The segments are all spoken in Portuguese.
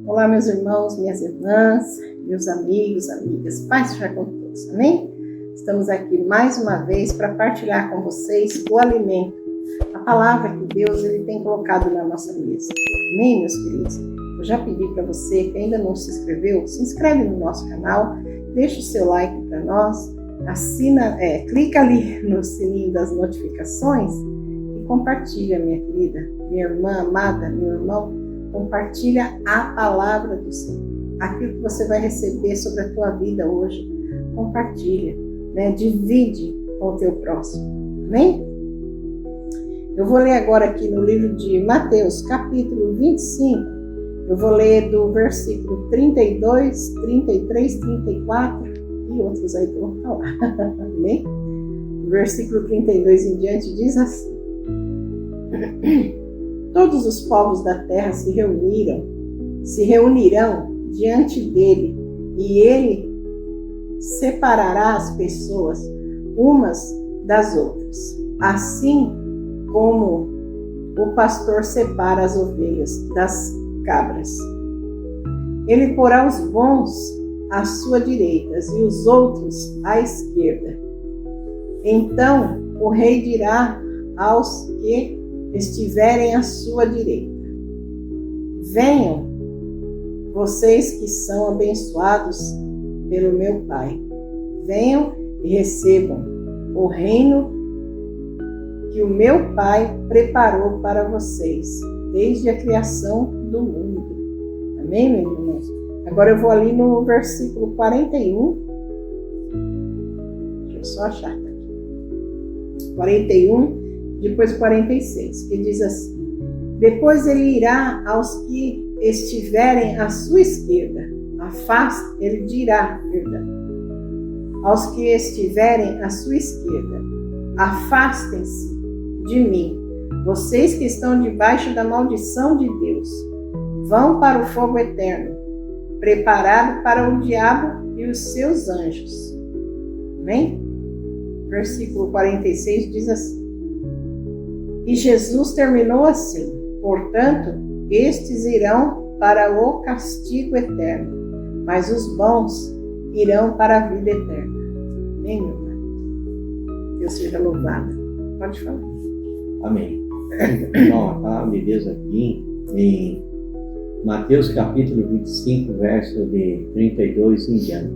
Olá, meus irmãos, minhas irmãs, meus amigos, amigas, paz seja com todos, amém? Estamos aqui mais uma vez para partilhar com vocês o alimento, a palavra que Deus ele tem colocado na nossa mesa, amém, meus queridos? Eu já pedi para você que ainda não se inscreveu, se inscreve no nosso canal, deixa o seu like para nós, assina, clica ali no sininho das notificações e compartilha, minha querida, minha irmã amada, meu irmão. Compartilha a palavra do Senhor. Aquilo que você vai receber sobre a tua vida hoje, compartilha, né? Divide com o teu próximo. Amém? Eu vou ler agora aqui no livro de Mateus, capítulo 25. Eu vou ler do versículo 32, 33, 34 e outros aí que eu vou falar. Amém? O versículo 32 em diante diz assim: Todos os povos da terra se reunirão diante dele, e ele separará as pessoas umas das outras, assim como o pastor separa as ovelhas das cabras. Ele porá os bons à sua direita e os outros à esquerda. Então o rei dirá aos que estiverem à sua direita: venham, vocês que são abençoados pelo meu Pai, venham e recebam o reino que o meu Pai preparou para vocês desde a criação do mundo. Amém, meus irmãos? Agora eu vou ali no versículo 41. Deixa eu só achar aqui. 41. Depois 46, que diz assim: depois ele irá aos que estiverem à sua esquerda, ele dirá, aos que estiverem à sua esquerda, afastem-se de mim, vocês que estão debaixo da maldição de Deus, vão para o fogo eterno, preparado para o diabo e os seus anjos. Amém? Versículo 46 diz assim: e Jesus terminou assim: portanto, estes irão para o castigo eterno, mas os bons irão para a vida eterna. Amém, meu Pai? Deus seja louvado. Pode falar. Amém. Então, a palavra de Deus aqui em Mateus capítulo 25, verso de 32 em diante.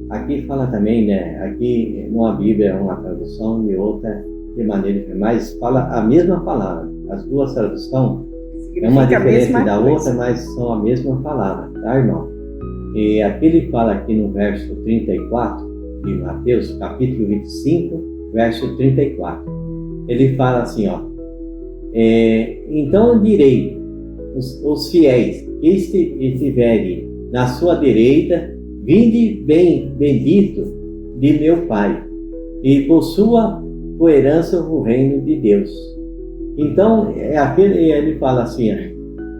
Aqui fala também, né? Aqui numa Bíblia é uma tradução e outra de maneira, mas fala a mesma palavra. As duas traduções é uma diferente da outra, mas são a mesma palavra, tá, irmão? E aqui ele fala aqui no verso 34 de Mateus, capítulo 25, verso 34. Ele fala assim, ó: então direi, os fiéis que estiverem na sua direita, vinde bem, bendito de meu Pai, e possua por herança o reino de Deus. Então, ele fala assim, ó,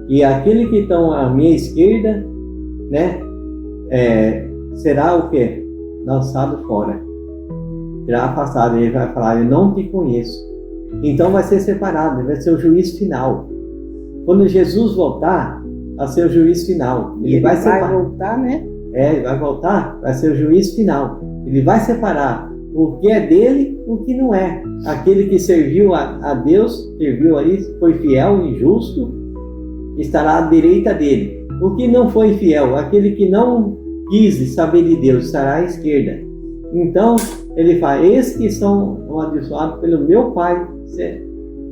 e aquele que estão à minha esquerda, né, será o quê? Lançado fora. Será afastado. Ele vai falar: eu não te conheço. Então vai ser separado, vai ser o juiz final. Quando Jesus voltar, vai ser o juiz final. Ele vai voltar, né? Ele vai voltar, vai ser o juiz final. Ele vai separar o que é dele, o que não é. Aquele que serviu a Deus, serviu aí, foi fiel e justo, estará à direita dele. O que não foi fiel, aquele que não quis saber de Deus, estará à esquerda. Então, ele fala: esses que são abençoados pelo meu Pai,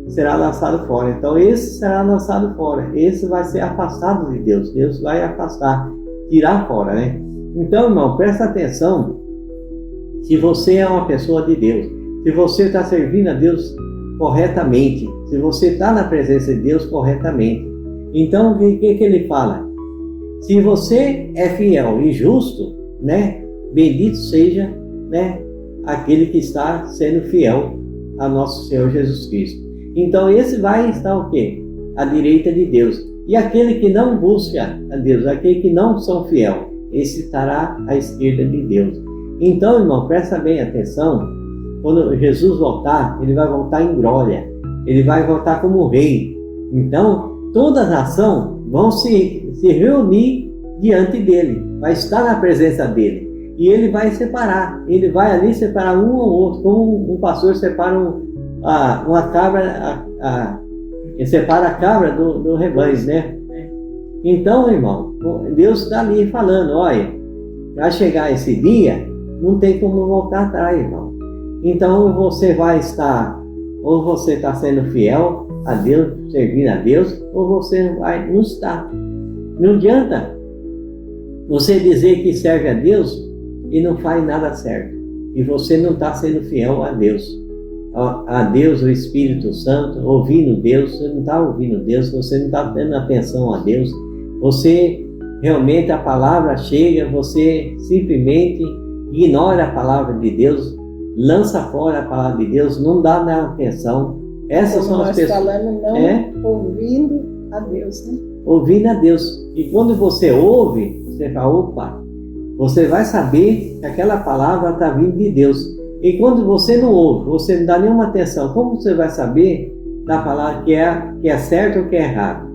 será lançado fora. Então, esse será lançado fora. Esse vai ser afastado de Deus. Deus vai afastar, tirar fora, né? Então, irmão, presta atenção. Se você é uma pessoa de Deus, se você está servindo a Deus corretamente, se você está na presença de Deus corretamente, então o que ele fala? Se você é fiel e justo, né, bendito seja, né, aquele que está sendo fiel a nosso Senhor Jesus Cristo. Então esse vai estar o quê? À direita de Deus. E aquele que não busca a Deus, aquele que não são fiel, esse estará à esquerda de Deus. Então, irmão, presta bem atenção. Quando Jesus voltar, ele vai voltar em glória. Ele vai voltar como rei. Então, toda a nação vão se reunir diante dele, vai estar na presença dele. E ele vai separar, ele vai ali separar um ou outro, como um pastor separa uma cabra, ele separa a cabra do rebanho, né? Então, irmão, Deus está ali falando, olha, vai chegar esse dia, não tem como voltar atrás, irmão. Então você vai estar, ou você está sendo fiel a Deus, servindo a Deus, ou você não está. Não adianta você dizer que serve a Deus e não faz nada certo. E você não está sendo fiel a Deus. A Deus, o Espírito Santo, ouvindo Deus, você não está ouvindo Deus, você não está dando atenção a Deus. Você realmente, a palavra chega, você simplesmente ignora a palavra de Deus, lança fora a palavra de Deus, não dá atenção. Essas são as pessoas. Falando, não ouvindo a Deus, né? Ouvindo a Deus. E quando você ouve, você fala, opa, você vai saber que aquela palavra está vindo de Deus. E quando você não ouve, você não dá nenhuma atenção, como você vai saber da palavra que é certo ou que é errado?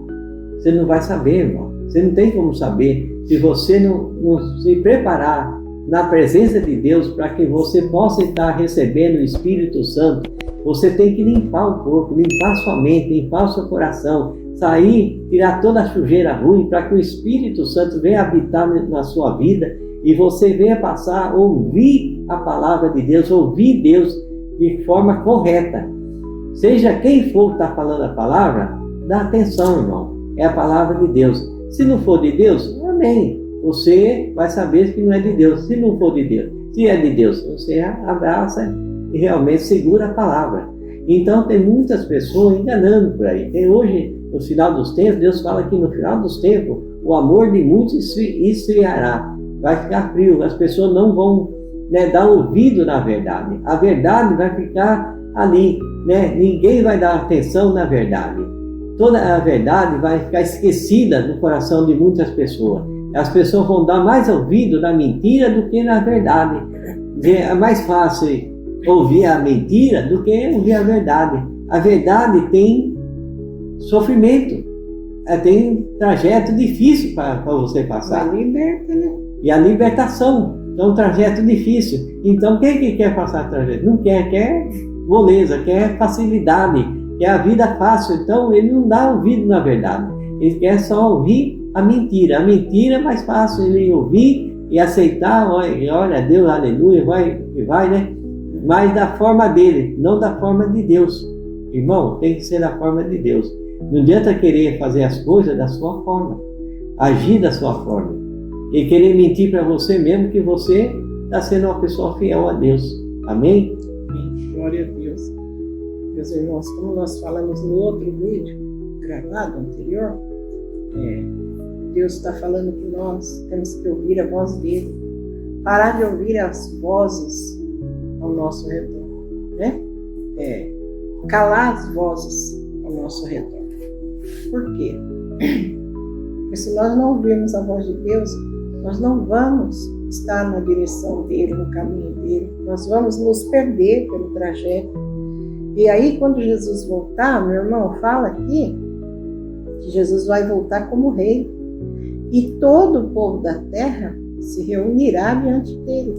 Você não vai saber, irmão. Você não tem como saber se você não se preparar na presença de Deus para que você possa estar recebendo o Espírito Santo. Você tem que limpar o corpo, limpar sua mente, limpar o seu coração, sair, tirar toda a sujeira ruim para que o Espírito Santo venha habitar na sua vida e você venha passar a ouvir a palavra de Deus, ouvir Deus de forma correta. Seja quem for que está falando a palavra, dá atenção, irmão. É a palavra de Deus. Se não for de Deus, amém. Você vai saber que não é de Deus. Se não for de Deus, se é de Deus, você abraça e realmente segura a palavra. Então tem muitas pessoas enganando por aí. Tem hoje, no final dos tempos, Deus fala que no final dos tempos, o amor de muitos esfriará. Vai ficar frio, as pessoas não vão dar ouvido na verdade. A verdade vai ficar ali, ninguém vai dar atenção na verdade. Toda a verdade vai ficar esquecida no coração de muitas pessoas. As pessoas vão dar mais ouvido na mentira do que na verdade. É mais fácil ouvir a mentira do que ouvir a verdade. A verdade tem sofrimento, tem trajeto difícil para você passar. Liberta, né? E a libertação é um trajeto difícil. Então quem que quer passar trajeto? Não quer moleza, quer facilidade. Que é a vida fácil, então ele não dá ouvido na verdade, ele quer só ouvir a mentira é mais fácil ele ouvir e aceitar, olha Deus, aleluia, vai, né? Mas da forma dele, não da forma de Deus. Irmão, tem que ser da forma de Deus. Não adianta querer fazer as coisas da sua forma, agir da sua forma e querer mentir para você mesmo que você está sendo uma pessoa fiel a Deus. Amém? Glória a Deus. Meus irmãos, como nós falamos no outro vídeo gravado anterior, Deus está falando que nós temos que ouvir a voz dele, parar de ouvir as vozes ao nosso redor, né? Calar as vozes ao nosso redor. Por quê? Porque se nós não ouvirmos a voz de Deus, nós não vamos estar na direção dele, no caminho dele, nós vamos nos perder pelo trajeto. E aí, quando Jesus voltar, meu irmão, fala aqui que Jesus vai voltar como rei. E todo o povo da terra se reunirá diante dele,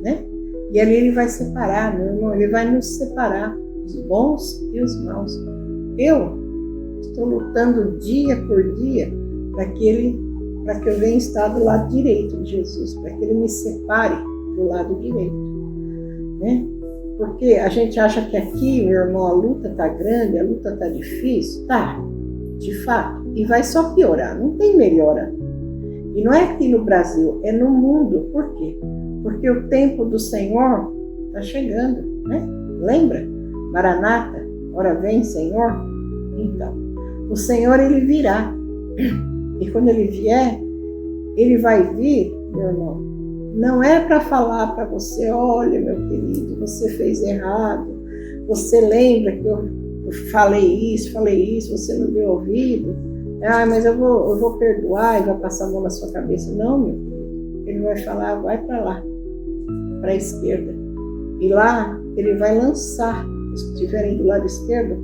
né? E ali ele vai separar, meu irmão, ele vai nos separar, os bons e os maus. Eu estou lutando dia por dia para que eu venha estar do lado direito de Jesus, para que ele me separe do lado direito, né? Porque a gente acha que aqui, meu irmão, a luta está grande, a luta está difícil. Tá, de fato. E vai só piorar, não tem melhora. E não é aqui no Brasil, é no mundo. Por quê? Porque o tempo do Senhor está chegando, né? Lembra? Maranata, ora vem, Senhor. Então, o Senhor, ele virá. E quando ele vier, ele vai vir, meu irmão, não é para falar para você, olha, meu querido, você fez errado, você lembra que eu falei isso, você não deu ouvido, mas eu vou perdoar e vai passar a mão na sua cabeça. Não, meu querido, ele vai falar, vai para lá, para a esquerda. E lá ele vai lançar os que estiverem do lado esquerdo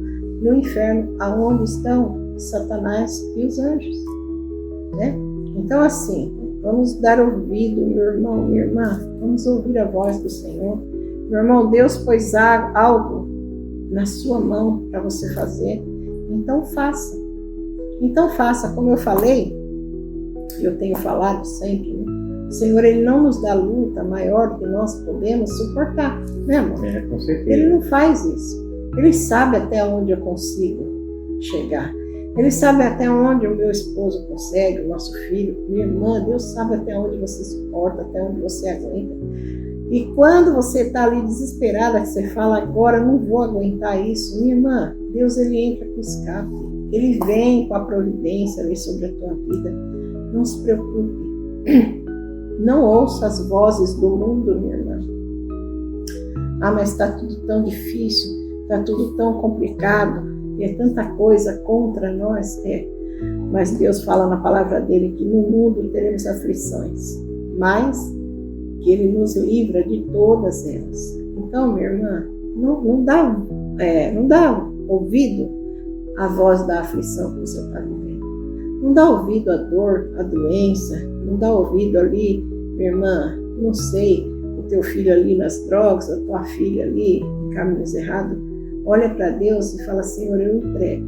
no inferno, aonde estão Satanás e os anjos, né? Então, assim, vamos dar ouvido, meu irmão, minha irmã, vamos ouvir a voz do Senhor. Meu irmão, Deus pôs algo na sua mão para você fazer, então faça. Então faça, como eu falei, eu tenho falado sempre, né? O Senhor, Ele não nos dá luta maior do que nós podemos suportar, né, amor? Com certeza. Ele não faz isso. Ele sabe até onde eu consigo chegar. Ele sabe até onde o meu esposo consegue, o nosso filho, minha irmã. Deus sabe até onde você suporta, até onde você aguenta. E quando você está ali desesperada, que você fala, agora não vou aguentar isso, minha irmã, Deus, Ele entra com escape. Ele vem com a providência ali sobre a tua vida. Não se preocupe. Não ouça as vozes do mundo, minha irmã. Ah, mas está tudo tão difícil, está tudo tão complicado. E é tanta coisa contra nós, mas Deus fala na palavra dele que no mundo teremos aflições, mas que Ele nos livra de todas elas. Então, minha irmã, não dá ouvido à voz da aflição que você está vivendo. Não dá ouvido à dor, à doença, não dá ouvido ali, minha irmã, não sei, o teu filho ali nas drogas, a tua filha ali em caminhos errados. Olha para Deus e fala, Senhor, eu entrego.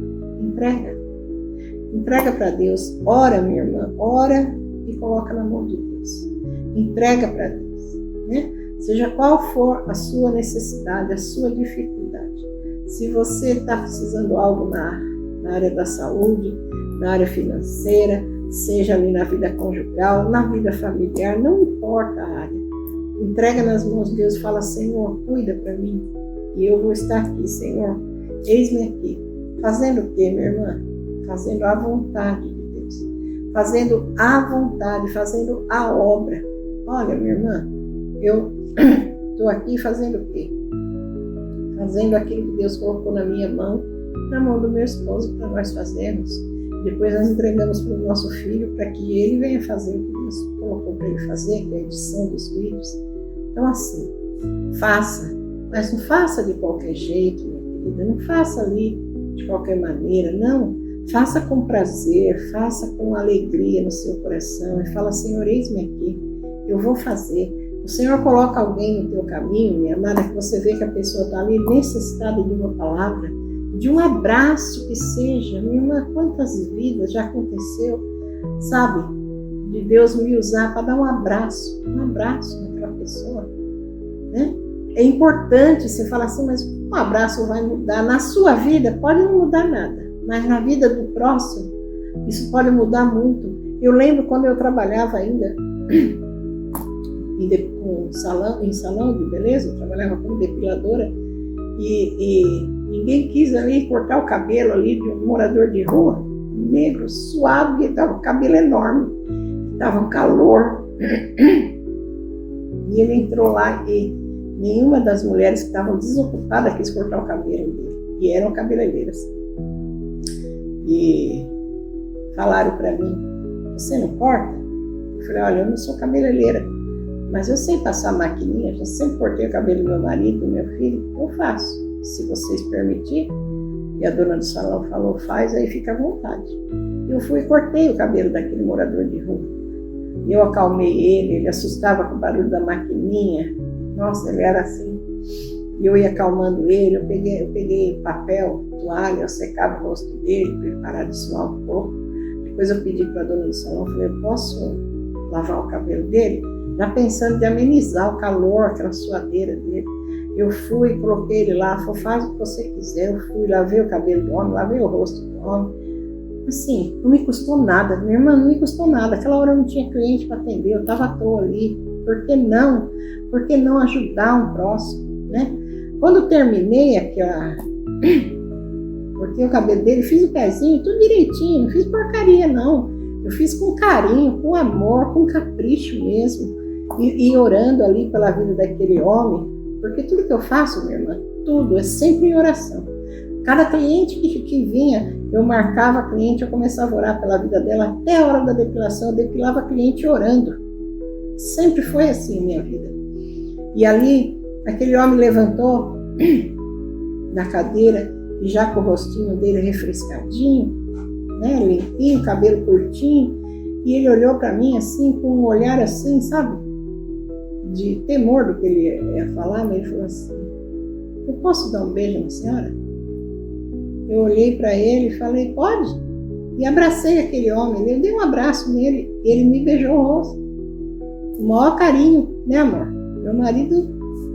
Entrega para Deus. Ora, minha irmã, ora e coloca na mão de Deus. Entrega para Deus, né? Seja qual for a sua necessidade, a sua dificuldade. Se você está precisando de algo na área da saúde, na área financeira, seja ali na vida conjugal, na vida familiar, não importa a área. Entrega nas mãos de Deus e fala, Senhor, cuida para mim. E eu vou estar aqui, Senhor, eis-me aqui. Fazendo o quê, minha irmã? Fazendo a vontade de Deus. Fazendo a vontade, fazendo a obra. Olha, minha irmã, eu estou aqui fazendo o quê? Fazendo aquilo que Deus colocou na minha mão, na mão do meu esposo, para nós fazermos. Depois nós entregamos para o nosso filho, para que ele venha fazer o que Deus colocou para ele fazer, que é a edição dos vídeos. Então, assim, faça. Mas não faça de qualquer jeito, minha querida, não faça ali de qualquer maneira, não. Faça com prazer, faça com alegria no seu coração e fala, Senhor, eis-me aqui, eu vou fazer. O Senhor coloca alguém no teu caminho, minha amada, que você vê que a pessoa está ali necessitada de uma palavra, de um abraço que seja. Minha irmã, quantas vidas já aconteceu, sabe, de Deus me usar para dar um abraço naquela pessoa, né? É importante você falar assim, mas um abraço vai mudar. Na sua vida pode não mudar nada, mas na vida do próximo, isso pode mudar muito. Eu lembro quando eu trabalhava ainda em salão de beleza, eu trabalhava como depiladora, e ninguém quis ali cortar o cabelo ali de um morador de rua, negro, suado, e estava com o cabelo enorme, estava um calor. E ele entrou lá e nenhuma das mulheres que estavam desocupadas quis cortar o cabelo dele. E eram cabeleireiras. E falaram para mim, você não corta? Eu falei, olha, eu não sou cabeleireira, mas eu sei passar a maquininha, já sempre cortei o cabelo do meu marido, do meu filho, eu faço. Se vocês permitirem. E a dona do salão falou, faz, aí fica à vontade. Eu fui e cortei o cabelo daquele morador de rua. E eu acalmei ele assustava com o barulho da maquininha. Nossa, ele era assim. E eu ia acalmando ele, eu peguei papel, toalha, eu secava o rosto dele para ele parar de suar um pouco. Depois eu pedi para a dona do salão, falei, eu posso lavar o cabelo dele? Já pensando de amenizar o calor, aquela suadeira dele. Eu fui, coloquei ele lá, falei, faz o que você quiser. Eu fui, lavei o cabelo do homem, lavei o rosto do homem. Assim, não me custou nada, minha irmã, não me custou nada. Aquela hora eu não tinha cliente para atender, eu estava à toa ali. Por que não? Por que não ajudar um próximo, né? Quando eu terminei cortei o cabelo dele, fiz o pezinho, tudo direitinho, não fiz porcaria não. Eu fiz com carinho, com amor, com capricho mesmo. E orando ali pela vida daquele homem, porque tudo que eu faço, minha irmã, tudo é sempre em oração. Cada cliente que vinha, eu marcava a cliente, eu começava a orar pela vida dela, até a hora da depilação, eu depilava a cliente orando. Sempre foi assim a minha vida. E ali, aquele homem levantou na cadeira, e já com o rostinho dele refrescadinho, né, limpinho, cabelo curtinho, e ele olhou para mim assim, com um olhar assim, sabe, de temor do que ele ia falar, mas ele falou assim: eu posso dar um beijo na senhora? Eu olhei para ele e falei: pode. E abracei aquele homem, eu dei um abraço nele, ele me beijou o rosto. O maior carinho, né, amor? Meu marido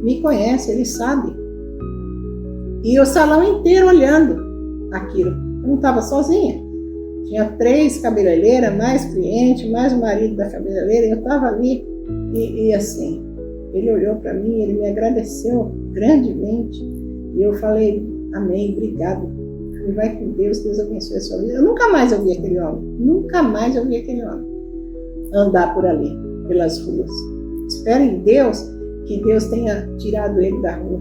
me conhece, ele sabe. E o salão inteiro olhando aquilo. Eu não estava sozinha. Tinha 3 cabeleireiras, mais cliente, mais o marido da cabeleireira, e eu estava ali. E assim, ele olhou para mim, ele me agradeceu grandemente. E eu falei: amém, obrigado. E vai com Deus, Deus abençoe a sua vida. Eu nunca mais ouvi aquele homem. Nunca mais ouvi aquele homem andar por ali, pelas ruas. Espero em Deus que Deus tenha tirado ele da rua.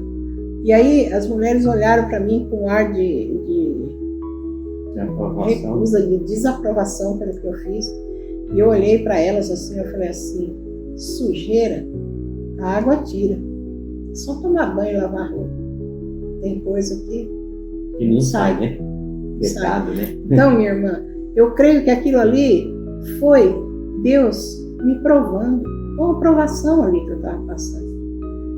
E aí as mulheres olharam para mim com um ar de recusa, de desaprovação pelo que eu fiz. E eu olhei para elas assim, eu falei assim: sujeira, a água tira. Só tomar banho e lavar a roupa. Tem coisa que não sai, né? Pecado, né? Então, minha irmã, eu creio que aquilo ali foi Deus me provando, uma provação ali que eu estava passando.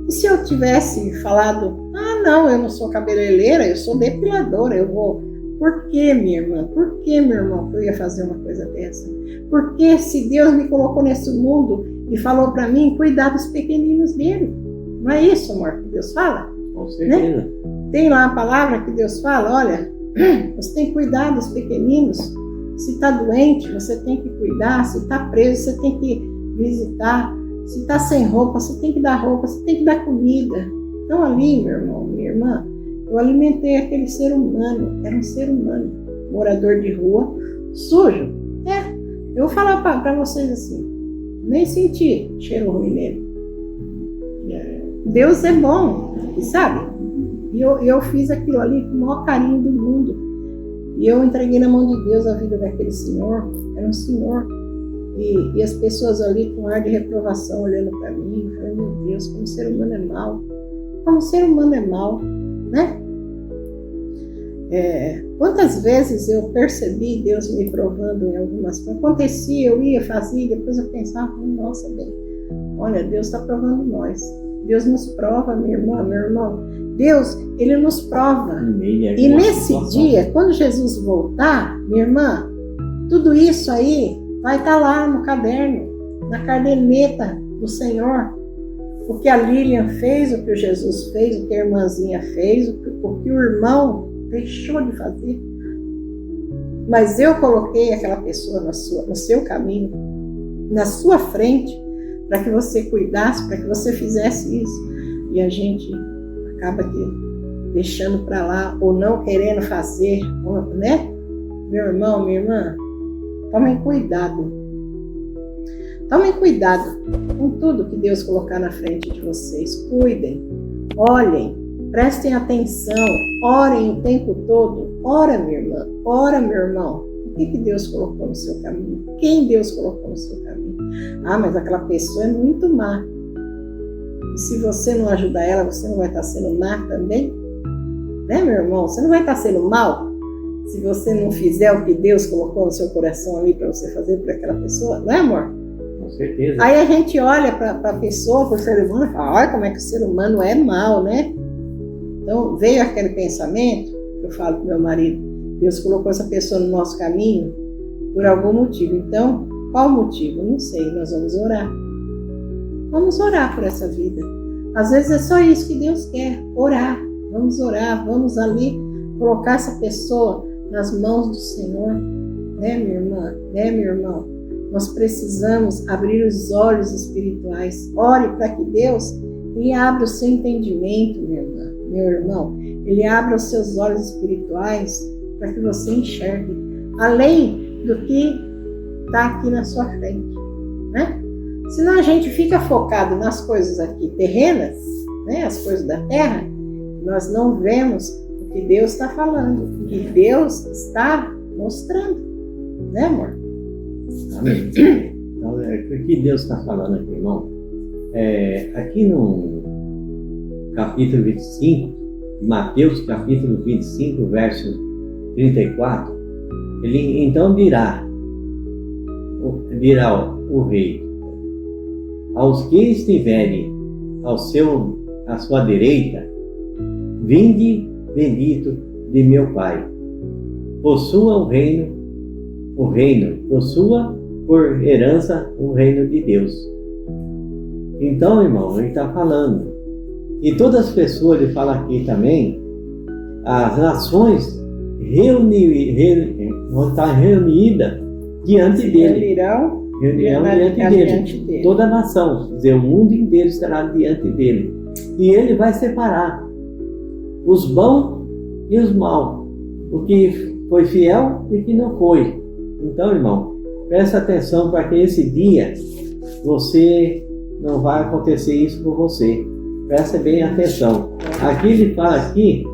E se eu tivesse falado: ah, não, eu não sou cabeleireira, eu sou depiladora, eu vou... Por que, minha irmã? Por que, meu irmão, que eu ia fazer uma coisa dessa? Porque se Deus me colocou nesse mundo e falou para mim cuidar dos pequeninos dele. Não é isso, amor, que Deus fala? Com certeza. Né? Tem lá a palavra que Deus fala: olha, você tem que cuidar dos pequeninos. Se está doente, você tem que cuidar. Se está preso, você tem que visitar. Se está sem roupa, você tem que dar roupa, você tem que dar comida. Então ali, meu irmão, minha irmã, eu alimentei aquele ser humano. Era um ser humano, morador de rua, sujo. Eu vou falar para vocês assim, nem senti cheiro ruim nele. Deus é bom, sabe? E eu fiz aquilo ali com o maior carinho do mundo. E eu entreguei na mão de Deus a vida daquele senhor. Era um senhor. E as pessoas ali com ar de reprovação olhando para mim. Eu falei: meu Deus, como o ser humano é mau. Como o ser humano é mau, né? Quantas vezes eu percebi Deus me provando em algumas coisas. Acontecia, eu ia, fazia, depois eu pensava: nossa, bem, olha, Deus está provando nós. Deus nos prova, minha irmã, meu irmão. Deus, Ele nos prova. E nesse dia, quando Jesus voltar, minha irmã, tudo isso aí vai estar lá no caderno, na caderneta do Senhor. O que a Lilian fez, o que o Jesus fez, o que a irmãzinha fez, o que o irmão deixou de fazer. Mas eu coloquei aquela pessoa no seu caminho, na sua frente, para que você cuidasse, para que você fizesse isso. E a gente acaba deixando para lá, ou não querendo fazer, né? Meu irmão, minha irmã, tomem cuidado. Tomem cuidado com tudo que Deus colocar na frente de vocês. Cuidem, olhem, prestem atenção, orem o tempo todo. Ora, minha irmã, ora, meu irmão. O que Deus colocou no seu caminho? Quem Deus colocou no seu caminho? Ah, mas aquela pessoa é muito má. E se você não ajudar ela, você não vai estar sendo má também? Né, meu irmão? Você não vai estar sendo mal se você não fizer o que Deus colocou no seu coração ali para você fazer por aquela pessoa, não é, amor? Com certeza. Aí a gente olha para a pessoa, para o ser humano, e fala: olha como é que o ser humano é mal, né? Então veio aquele pensamento, eu falo para o meu marido: Deus colocou essa pessoa no nosso caminho por algum motivo. Então, qual motivo? Não sei, nós vamos orar. Vamos orar por essa vida. Às vezes é só isso que Deus quer, orar. Vamos orar, vamos ali colocar essa pessoa nas mãos do Senhor. Né, minha irmã? Né, meu irmão? Nós precisamos abrir os olhos espirituais. Ore para que Deus Ele abra o seu entendimento, minha irmã, meu irmão. Ele abra os seus olhos espirituais para que você enxergue além do que está aqui na sua frente, né? Senão a gente fica focado nas coisas aqui terrenas, né? As coisas da terra, nós não vemos o que Deus está falando, o que Deus está mostrando, né, amor? Amém. Então, o que Deus está falando aqui, irmão? Aqui no capítulo 25, Mateus capítulo 25, verso 34, Ele então dirá o rei, aos que estiverem à sua direita, vinde bendito de meu Pai, possua o reino, possua por herança o reino de Deus. Então, irmão, ele está falando, e todas as pessoas, ele fala aqui também, as nações vão estar reunidas diante dele. Reunião diante dele. Toda a nação, quer dizer, o mundo inteiro estará diante dele. E ele vai separar os bons e os maus, o que foi fiel e o que não foi. Então, irmão, presta atenção para que esse dia não vai acontecer isso com você. Presta bem atenção. Aqui ele fala aqui,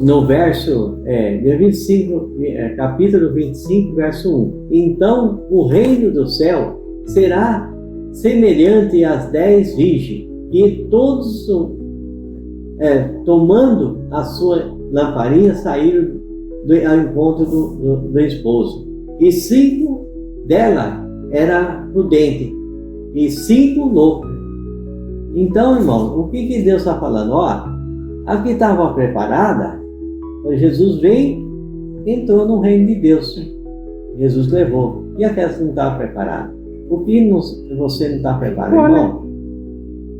no verso 25, capítulo 25, verso 1. Então o reino do céu será semelhante às 10 virgens, que todos, tomando a sua lamparina, saíram ao encontro do esposo. E 5 delas eram prudentes, e 5 loucas. Então, irmão, o que Deus está falando? A que estava preparada, Jesus veio, entrou no reino de Deus. Jesus levou. E aquelas que não estavam preparadas? O que você não está preparado, irmão?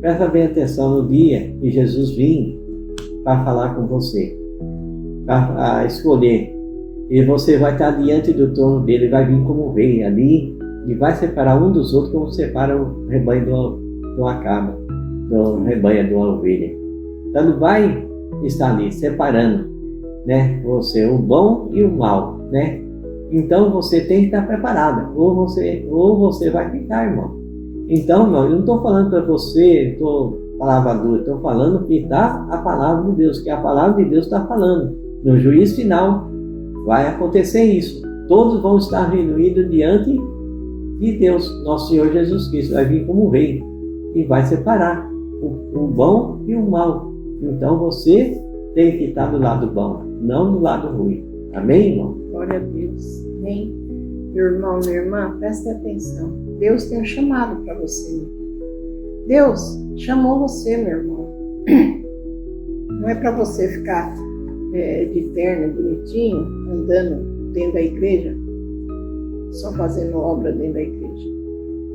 Presta bem atenção no dia que Jesus vinha para falar com você, para escolher. E você vai estar diante do trono dele, vai vir como rei ali, e vai separar um dos outros como separa o rebanho do acaba, do rebanho de uma ovelha. Então vai estar ali, separando, né, você, o bom e o mal, né? Então você tem que estar preparado, ou você vai ficar, irmão. Então, irmão, eu não estou falando para você, palavra dura, estou falando que está a palavra de Deus, que a palavra de Deus está falando. No juízo final vai acontecer isso. Todos vão estar reunidos diante de Deus, nosso Senhor Jesus Cristo, vai vir como rei e vai separar o bom e o mal. Então você tem que estar do lado bom, não do lado ruim. Amém, irmão? Glória a Deus. Amém. Meu irmão, minha irmã, preste atenção. Deus tem um chamado para você. Deus chamou você, meu irmão. Não é para você ficar de terno, bonitinho, andando dentro da igreja, só fazendo obra dentro da igreja.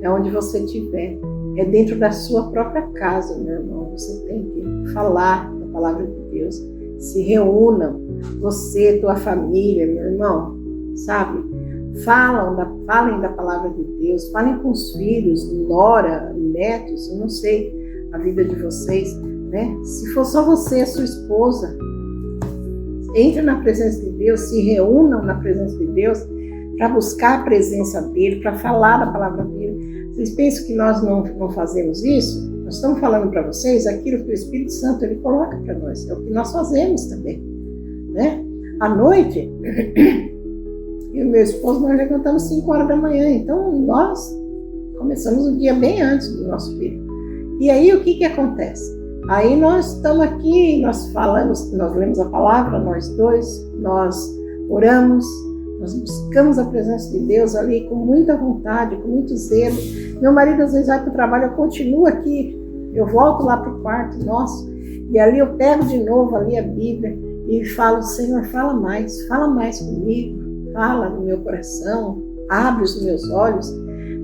É onde você estiver. É dentro da sua própria casa, meu irmão. Você tem que falar a palavra de Deus. Se reúnam, você, tua família, meu irmão, sabe? Falem da palavra de Deus, falem com os filhos, nora, netos, eu não sei a vida de vocês, né? Se for só você e sua esposa, entre na presença de Deus, se reúnam na presença de Deus para buscar a presença dele, para falar da palavra dele. Vocês pensam que nós não fazemos isso? Nós estamos falando para vocês aquilo que o Espírito Santo ele coloca para nós, é o que nós fazemos também, né? À noite, eu e meu esposo, nós levantamos 5 horas da manhã, então nós começamos o dia bem antes do nosso filho. E aí o que acontece? Aí nós estamos aqui, nós falamos, nós lemos a palavra, nós dois, nós oramos, nós buscamos a presença de Deus ali com muita vontade, com muito zelo. Meu marido às vezes vai para o trabalho, eu continuo aqui, eu volto lá para o quarto nosso, e ali eu pego de novo ali a Bíblia e falo, Senhor, fala mais comigo, fala no meu coração, abre os meus olhos.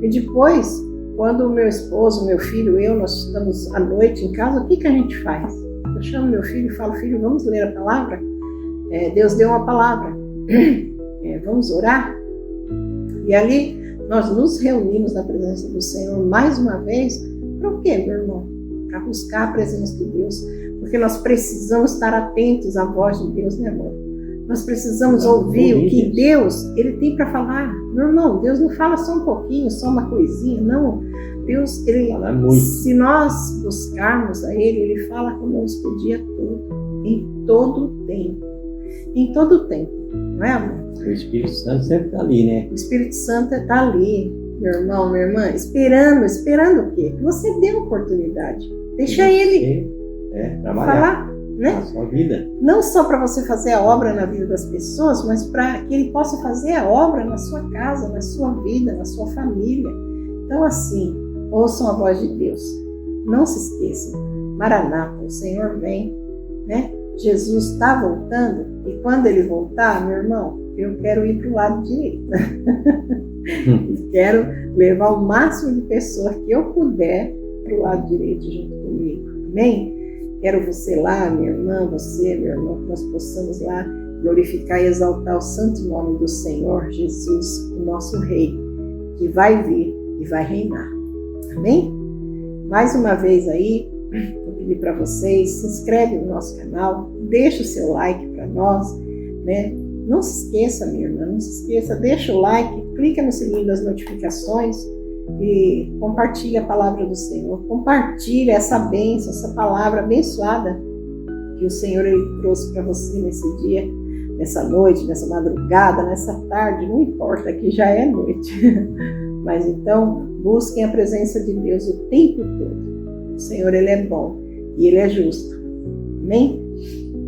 E depois, quando o meu esposo, meu filho, nós estamos à noite em casa, o que a gente faz? Eu chamo meu filho e falo, filho, vamos ler a palavra? Deus deu uma palavra, vamos orar? E ali nós nos reunimos na presença do Senhor mais uma vez. Para o quê, meu irmão? Para buscar a presença de Deus, porque nós precisamos estar atentos à voz de Deus, né, amor? Nós precisamos ouvir o que Deus ele tem para falar. Meu irmão, Deus não fala só um pouquinho, só uma coisinha, não. Deus, se nós buscarmos a Ele fala conosco o dia todo, em todo o tempo. Em todo o tempo, não é, amor? O Espírito Santo sempre está ali, né? O Espírito Santo está ali, meu irmão, minha irmã, esperando o quê? Que você dê uma oportunidade. Deixa Ele falar. né? A sua vida. Não só para você fazer a obra na vida das pessoas, mas para que Ele possa fazer a obra na sua casa, na sua vida, na sua família. Então, assim, ouçam a voz de Deus. Não se esqueçam. Maranata, o Senhor vem, né? Jesus está voltando, e quando Ele voltar, meu irmão, eu quero ir para o lado direito. Quero levar o máximo de pessoas que eu puder para o lado direito junto comigo. Amém? Quero você lá, minha irmã, você, meu irmão, que nós possamos lá glorificar e exaltar o santo nome do Senhor Jesus, o nosso Rei, que vai vir e vai reinar. Amém? Mais uma vez aí, vou pedir para vocês, se inscreve no nosso canal, deixa o seu like para nós, né? Não se esqueça, minha irmã, não se esqueça, deixa o like, clica no sininho das notificações e compartilha a palavra do Senhor. Compartilha essa bênção, essa palavra abençoada que o Senhor Ele trouxe para você nesse dia, nessa noite, nessa madrugada, nessa tarde, não importa, que já é noite. Mas então, busquem a presença de Deus o tempo todo. O Senhor Ele é bom e Ele é justo. Amém?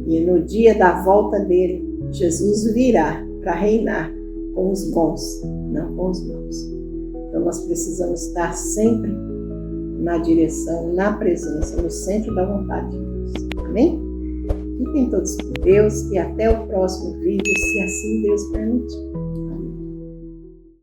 E no dia da volta dele, Jesus virá para reinar com os bons, não com os maus. Então nós precisamos estar sempre na direção, na presença, no centro da vontade de Deus. Amém? Fiquem todos com Deus e até o próximo vídeo, se assim Deus permitir.